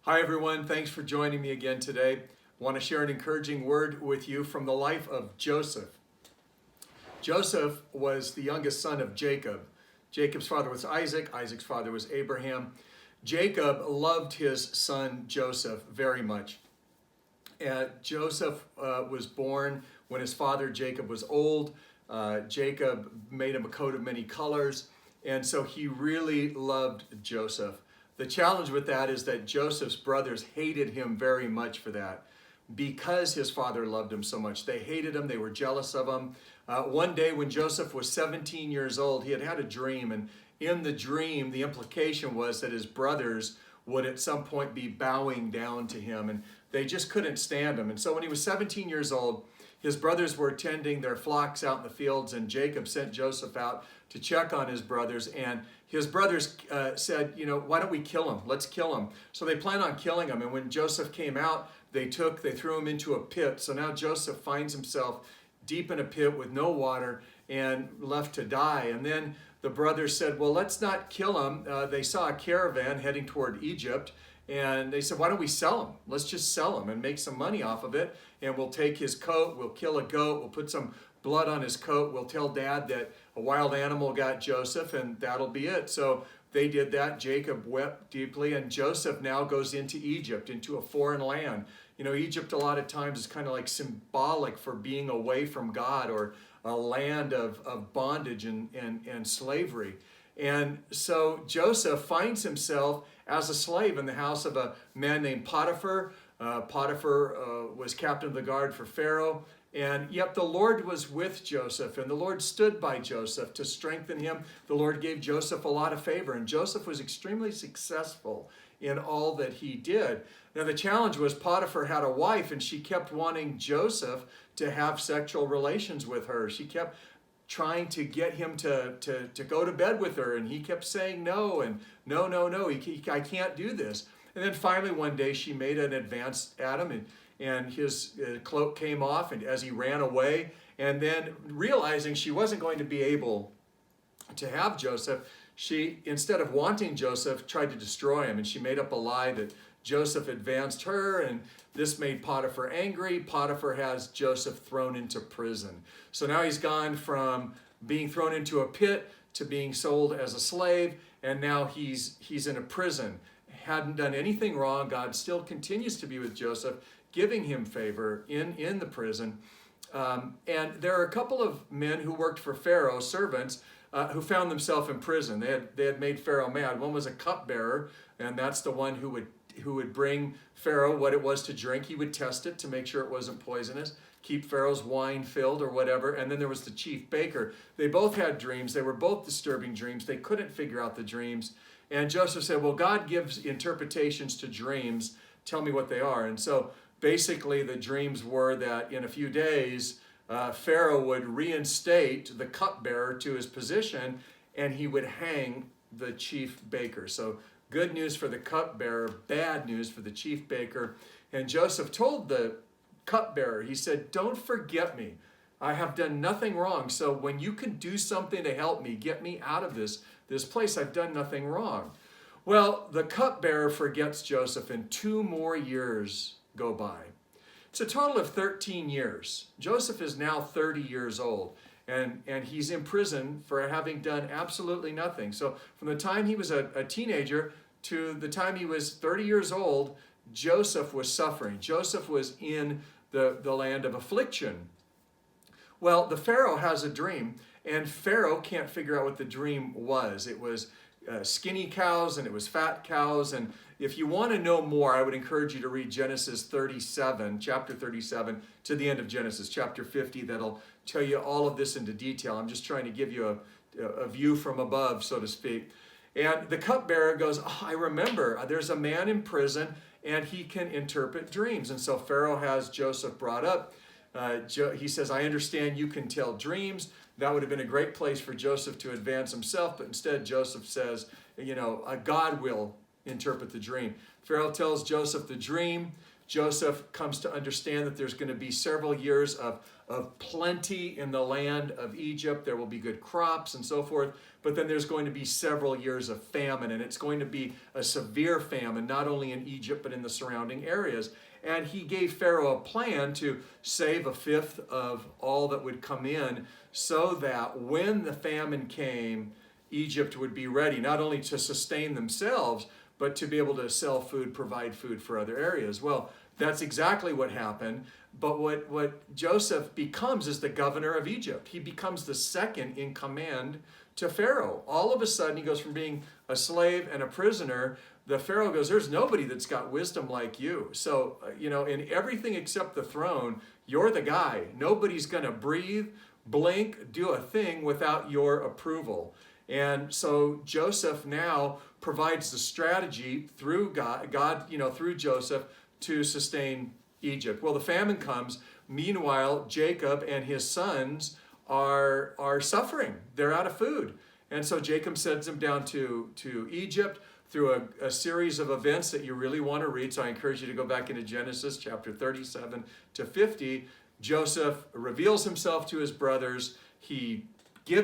Hi everyone, thanks for joining me again today. I want to share an encouraging word with you from the life of Joseph. Joseph was the youngest son of Jacob. Jacob's father was Isaac, Isaac's father was Abraham. Jacob loved his son Joseph very much. Joseph was born when his father Jacob was old. Jacob made him a coat of many colors, and so he really loved Joseph. The challenge with that is that Joseph's brothers hated him very much for that because his father loved him so much. They hated him, they were jealous of him. One day when Joseph was 17 years old, he had had a dream, and in the dream, the implication was that his brothers would at some point be bowing down to him, and they just couldn't stand him. And so when he was 17 years old, his brothers were tending their flocks out in the fields, and Jacob sent Joseph out to check on his brothers. And his brothers said, why don't we kill him? Let's kill him. So they planned on killing him. And when Joseph came out, they threw him into a pit. So now Joseph finds himself deep in a pit with no water and left to die. And then the brothers said, well, let's not kill him. They saw a caravan heading toward Egypt. And they said, why don't we sell him? Let's just sell him and make some money off of it. And we'll take his coat, we'll kill a goat, we'll put some blood on his coat, we'll tell Dad that a wild animal got Joseph, and that'll be it. So they did that. Jacob wept deeply, and Joseph now goes into Egypt, into a foreign land. Egypt a lot of times is kind of like symbolic for being away from God, or a land of bondage and slavery. And so Joseph finds himself as a slave in the house of a man named Potiphar. Potiphar was captain of the guard for Pharaoh. And yet the Lord was with Joseph, and the Lord stood by Joseph to strengthen him. The Lord gave Joseph a lot of favor, and Joseph was extremely successful in all that he did. Now the challenge was Potiphar had a wife, and she kept wanting Joseph to have sexual relations with her. She kept trying to get him to go to bed with her, and he kept saying no, and no, I can't do this. And then finally one day she made an advance at him, and his cloak came off, and as he ran away, and then realizing she wasn't going to be able to have Joseph, she, instead of wanting Joseph, tried to destroy him, and she made up a lie that Joseph advanced her, and this made Potiphar angry. Potiphar has Joseph thrown into prison. So now he's gone from being thrown into a pit to being sold as a slave, and now he's in a prison. Hadn't done anything wrong. God still continues to be with Joseph, giving him favor in the prison. And there are a couple of men who worked for Pharaoh, servants, who found themselves in prison. They had made Pharaoh mad. One was a cupbearer, and that's the one who would bring Pharaoh what it was to drink. He would test it to make sure it wasn't poisonous, keep Pharaoh's wine filled or whatever. And then there was the chief baker. They both had dreams. They were both disturbing dreams. They couldn't figure out the dreams. And Joseph said, well, God gives interpretations to dreams. Tell me what they are. And so basically the dreams were that in a few days, Pharaoh would reinstate the cupbearer to his position, and he would hang the chief baker. So good news for the cupbearer, bad news for the chief baker. And Joseph told the cupbearer, he said, don't forget me. I have done nothing wrong. So when you can do something to help me, get me out of this place, I've done nothing wrong. Well, the cupbearer forgets Joseph, and 2 more years go by. It's a total of 13 years. Joseph is now 30 years old, and he's in prison for having done absolutely nothing. So from the time he was a teenager to the time he was 30 years old, Joseph was suffering. Joseph was in the land of affliction. Well, the Pharaoh has a dream, and Pharaoh can't figure out what the dream was. It was skinny cows and it was fat cows. And if you want to know more, I would encourage you to read Genesis 37, chapter 37, to the end of Genesis, chapter 50. That'll tell you all of this into detail. I'm just trying to give you a view from above, so to speak. And the cupbearer goes, I remember, there's a man in prison, and he can interpret dreams. And so Pharaoh has Joseph brought up. He says, I understand you can tell dreams. That would have been a great place for Joseph to advance himself, but instead Joseph says, God will interpret the dream. Pharaoh tells Joseph the dream. Joseph comes to understand that there's going to be several years of plenty in the land of Egypt. There will be good crops and so forth. But then there's going to be several years of famine, and it's going to be a severe famine, not only in Egypt, but in the surrounding areas. And he gave Pharaoh a plan to save a fifth of all that would come in, so that when the famine came, Egypt would be ready, not only to sustain themselves, but to be able to sell food, provide food for other areas. Well, that's exactly what happened. But what Joseph becomes is the governor of Egypt. He becomes the second in command to Pharaoh. All of a sudden, he goes from being a slave and a prisoner. The Pharaoh goes, there's nobody that's got wisdom like you. So, in everything except the throne, you're the guy. Nobody's going to breathe, blink, do a thing without your approval. And so Joseph now provides the strategy through God, through Joseph to sustain Egypt. Well, the famine comes. Meanwhile, Jacob and his sons are suffering. They're out of food. And so Jacob sends them down to Egypt through a series of events that you really want to read. So I encourage you to go back into Genesis chapter 37 to 50. Joseph reveals himself to his brothers. He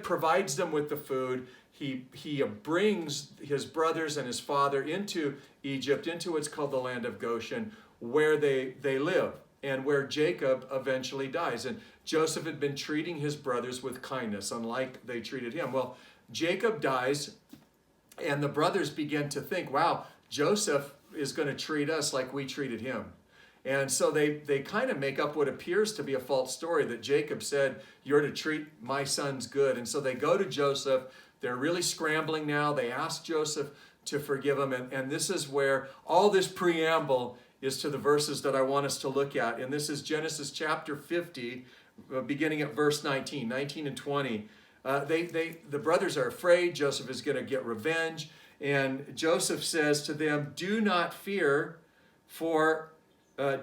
provides them with the food. He brings his brothers and his father into Egypt, into what's called the land of Goshen, where they live and where Jacob eventually dies. And Joseph had been treating his brothers with kindness, unlike they treated him. Well, Jacob dies, and the brothers begin to think, wow, Joseph is going to treat us like we treated him. And so they kind of make up what appears to be a false story that Jacob said, you're to treat my sons good. And so they go to Joseph. They're really scrambling now. They ask Joseph to forgive them. And this is where all this preamble is to the verses that I want us to look at. And this is Genesis chapter 50, beginning at verse 19 and 20. The brothers are afraid Joseph is going to get revenge. And Joseph says to them, do not fear, as for, am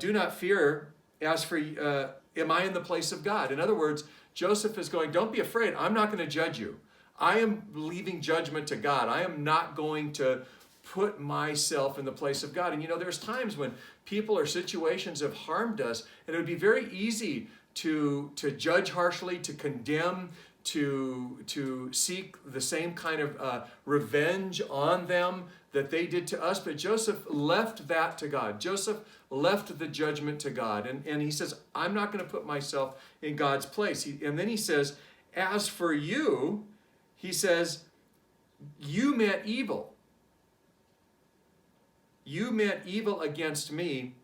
I in the place of God? In other words, Joseph is going, don't be afraid. I'm not going to judge you. I am leaving judgment to God. I am not going to put myself in the place of God. And there's times when people or situations have harmed us, and it would be very easy to judge harshly, to condemn, to seek the same kind of revenge on them that they did to us. But Joseph left that to God. Joseph left the judgment to God. And he says, I'm not going to put myself in God's place. And then he says, as for you, he says, you meant evil. You meant evil against me,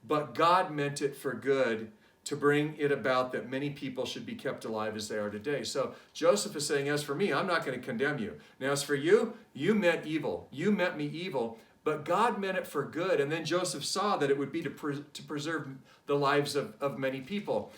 but God meant it for good, to bring it about that many people should be kept alive as they are today. So Joseph is saying, as for me, I'm not going to condemn you. Now, as for you, you meant evil. You meant me evil, but God meant it for good. And then Joseph saw that it would be to preserve the lives of many people.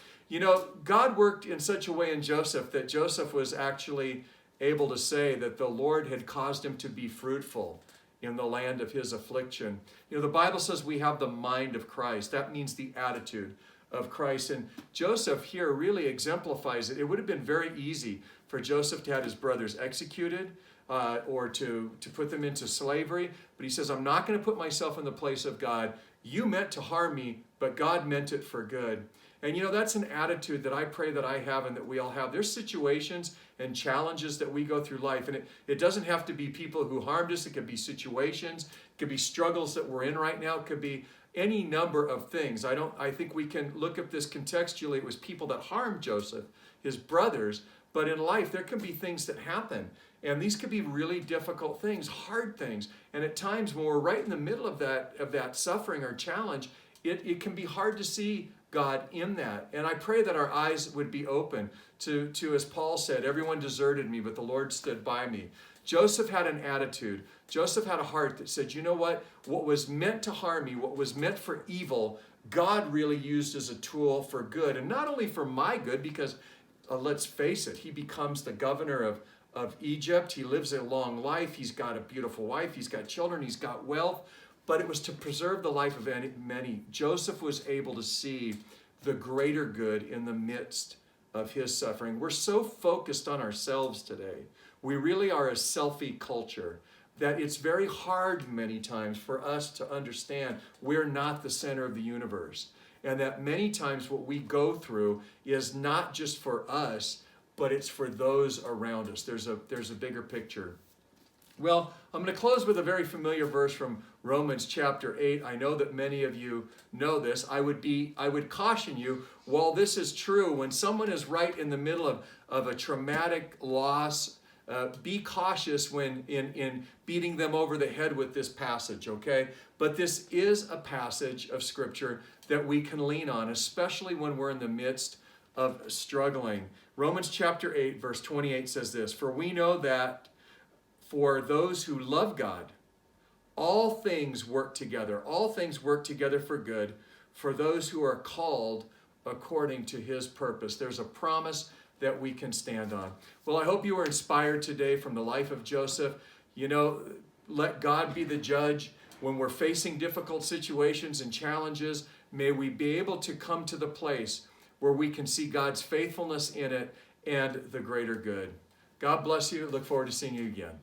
God worked in such a way in Joseph that Joseph was actually able to say that the Lord had caused him to be fruitful in the land of his affliction. The Bible says we have the mind of Christ. That means the attitude of Christ. And Joseph here really exemplifies it. It would have been very easy for Joseph to have his brothers executed or to put them into slavery. But he says, I'm not going to put myself in the place of God. You meant to harm me, but God meant it for good. And that's an attitude that I pray that I have and that we all have. There's situations and challenges that we go through life. And it doesn't have to be people who harmed us. It could be situations. It could be struggles that we're in right now. It could be any number of things. I think we can look at this contextually. It was people that harmed Joseph, his brothers. But in life, there can be things that happen. And these could be really difficult things, hard things. And at times when we're right in the middle of that suffering or challenge, it can be hard to see God in that. And I pray that our eyes would be open to, as Paul said, everyone deserted me, but the Lord stood by me. Joseph had an attitude. Joseph had a heart that said, you know what was meant to harm me, what was meant for evil, God really used as a tool for good. And not only for my good, because let's face it, he becomes the governor of Egypt. He lives a long life. He's got a beautiful wife. He's got children. He's got wealth. But it was to preserve the life of many. Joseph was able to see the greater good in the midst of his suffering. We're so focused on ourselves today. We really are a selfie culture. that it's very hard many times for us to understand we're not the center of the universe. And that many times what we go through is not just for us, but it's for those around us. There's a bigger picture. Well, I'm going to close with a very familiar verse from Romans chapter 8. I know that many of you know this. I would caution you, while this is true, when someone is right in the middle of a traumatic loss, be cautious when in beating them over the head with this passage, okay? But this is a passage of Scripture that we can lean on, especially when we're in the midst of struggling. Romans chapter 8, verse 28 says this, "For we know that for those who love God, all things work together for good, for those who are called according to his purpose." There's a promise that we can stand on. Well, I hope you were inspired today from the life of Joseph. You know, let God be the judge. When we're facing difficult situations and challenges, may we be able to come to the place where we can see God's faithfulness in it and the greater good. God bless you. Look forward to seeing you again.